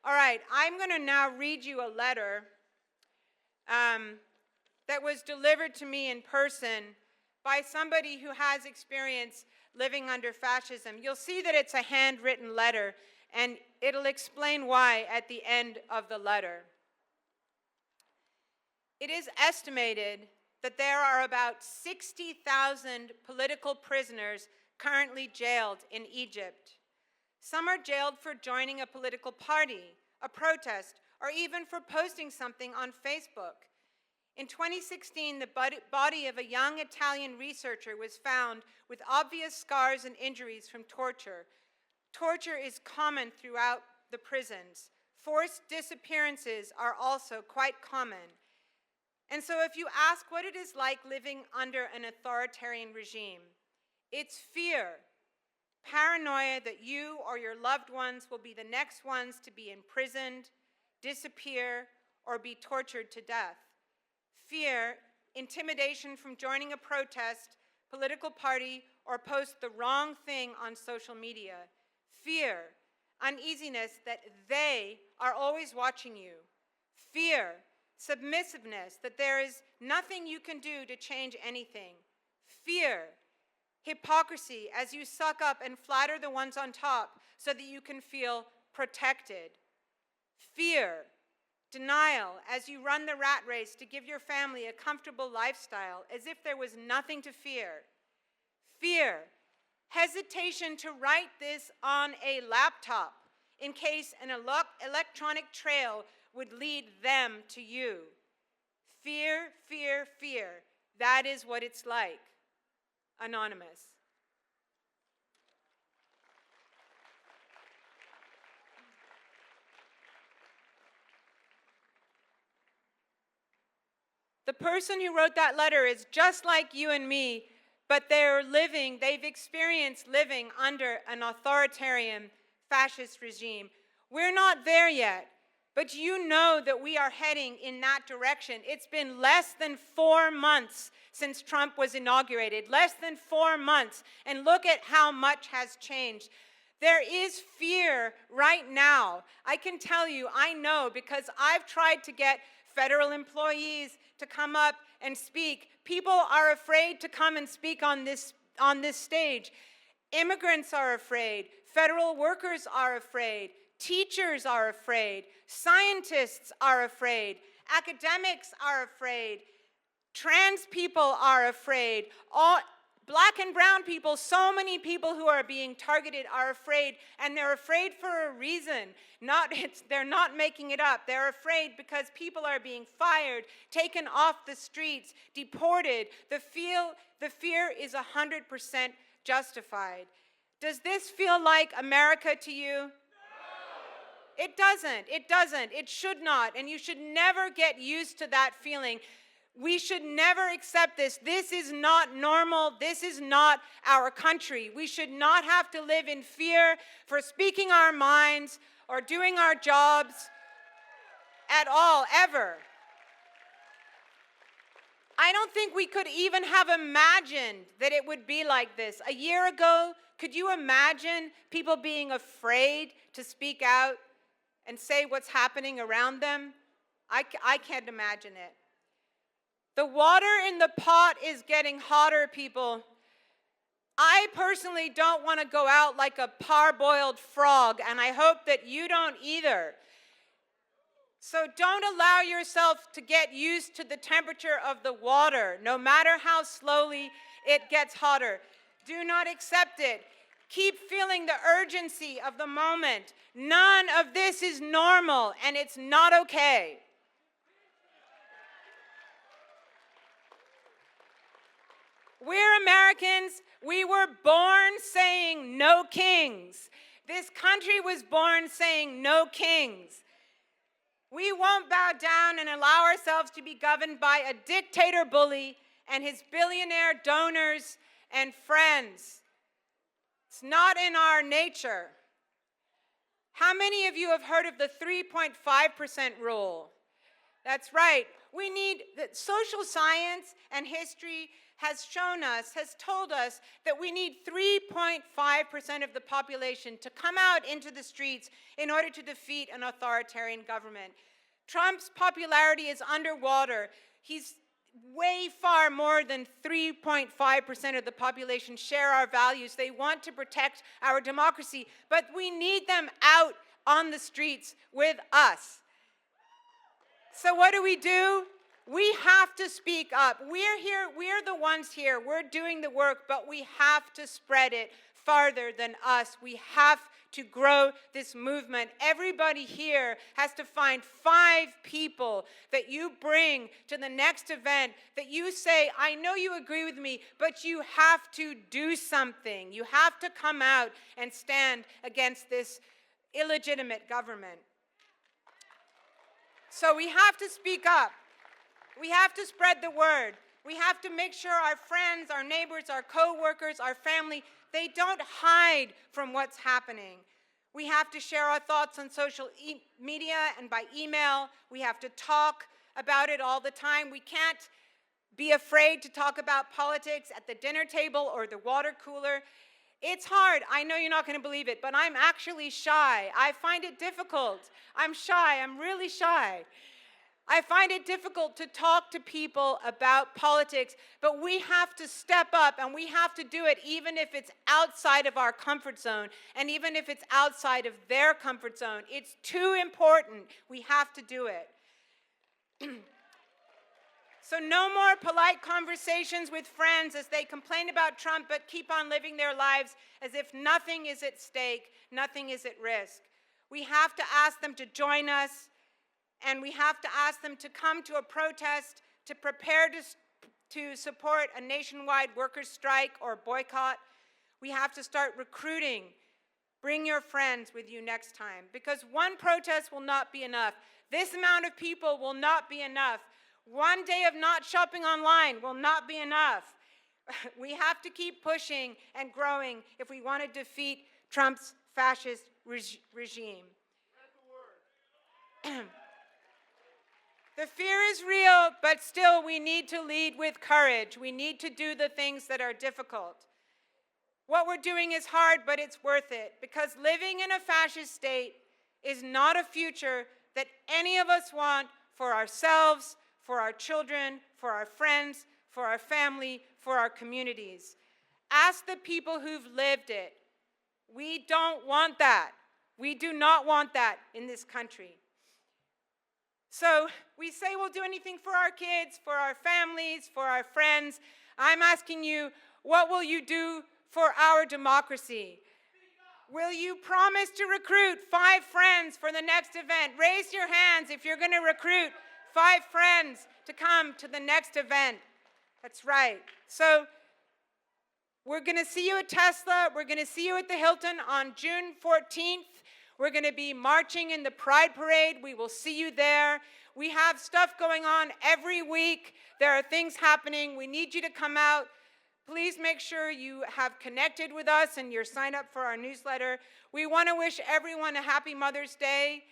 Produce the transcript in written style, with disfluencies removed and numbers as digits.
All right, I'm going to now read you a letter that was delivered to me in person by somebody who has experience living under fascism. You'll see that it's a handwritten letter, and it'll explain why at the end of the letter. It is estimated that there are about 60,000 political prisoners currently jailed in Egypt. Some are jailed for joining a political party, a protest, or even for posting something on Facebook. In 2016, the body of a young Italian researcher was found with obvious scars and injuries from torture. Torture is common throughout the prisons. Forced disappearances are also quite common. And so if you ask what it is like living under an authoritarian regime, it's fear, paranoia that you or your loved ones will be the next ones to be imprisoned, disappear, or be tortured to death. Fear, intimidation from joining a protest, political party, or post the wrong thing on social media. Fear, uneasiness that they are always watching you. Fear, submissiveness that there is nothing you can do to change anything. Fear, hypocrisy as you suck up and flatter the ones on top so that you can feel protected. Fear, denial as you run the rat race to give your family a comfortable lifestyle as if there was nothing to fear. Fear, hesitation to write this on a laptop in case an electronic trail would lead them to you. Fear, fear, fear. That is what it's like. Anonymous. The person who wrote that letter is just like you and me, but they've experienced living under an authoritarian fascist regime. We're not there yet, but you know that we are heading in that direction. It's been less than 4 months since Trump was inaugurated, less than 4 months, and look at how much has changed. There is fear right now. I can tell you, I know, because I've tried to get federal employees to come up and speak. People are afraid to come and speak on this stage. Immigrants are afraid. Federal workers are afraid. Teachers are afraid. Scientists are afraid. Academics are afraid. Trans people are afraid. Black and brown people, so many people who are being targeted are afraid, and they're afraid for a reason. They're not making it up. They're afraid because people are being fired, taken off the streets, deported. The fear is 100% justified. Does this feel like America to you? No. It doesn't. It doesn't. It should not. And you should never get used to that feeling. We should never accept this. This is not normal. This is not our country. We should not have to live in fear for speaking our minds or doing our jobs at all, ever. I don't think we could even have imagined that it would be like this. A year ago, could you imagine people being afraid to speak out and say what's happening around them? I can't imagine it. The water in the pot is getting hotter, people. I personally don't want to go out like a parboiled frog, and I hope that you don't either. So don't allow yourself to get used to the temperature of the water, no matter how slowly it gets hotter. Do not accept it. Keep feeling the urgency of the moment. None of this is normal, and it's not okay. We're Americans. We were born saying no kings. This country was born saying no kings. We won't bow down and allow ourselves to be governed by a dictator bully and his billionaire donors and friends. It's not in our nature. How many of you have heard of the 3.5% rule? That's right. We need social science and history has shown us, has told us that we need 3.5% of the population to come out into the streets in order to defeat an authoritarian government. Trump's popularity is underwater. He's way far more than 3.5% of the population share our values. They want to protect our democracy, but we need them out on the streets with us. So what do? We have to speak up. We're here, we're the ones here, we're doing the work, but we have to spread it farther than us. We have to grow this movement. Everybody here has to find 5 people that you bring to the next event that you say, I know you agree with me, but you have to do something. You have to come out and stand against this illegitimate government. So we have to speak up. We have to spread the word. We have to make sure our friends, our neighbors, our co-workers, our family, they don't hide from what's happening. We have to share our thoughts on social media and by email. We have to talk about it all the time. We can't be afraid to talk about politics at the dinner table or the water cooler. It's hard. I know you're not going to believe it, but I'm actually shy. I find it difficult. I'm shy. I'm really shy. I find it difficult to talk to people about politics, but we have to step up and we have to do it even if it's outside of our comfort zone and even if it's outside of their comfort zone. It's too important. We have to do it. So no more polite conversations with friends as they complain about Trump but keep on living their lives as if nothing is at stake, nothing is at risk. We have to ask them to join us, and we have to ask them to come to a protest, to prepare to support a nationwide workers' strike or boycott. We have to start recruiting. Bring your friends with you next time, because one protest will not be enough. This amount of people will not be enough. One day of not shopping online will not be enough. We have to keep pushing and growing if we want to defeat Trump's fascist regime. The fear is real, but still we need to lead with courage. We need to do the things that are difficult. What we're doing is hard, but it's worth it, because living in a fascist state is not a future that any of us want for ourselves, for our children, for our friends, for our family, for our communities. Ask the people who've lived it. We don't want that. We do not want that in this country. So we say we'll do anything for our kids, for our families, for our friends. I'm asking you, what will you do for our democracy? Will you promise to recruit 5 friends for the next event? Raise your hands if you're going to recruit 5 friends to come to the next event. That's right. So we're going to see you at Tesla. We're going to see you at the Hilton on June 14th. We're going to be marching in the Pride Parade. We will see you there. We have stuff going on every week. There are things happening. We need you to come out. Please make sure you have connected with us and you're signed up for our newsletter. We want to wish everyone a happy Mother's Day.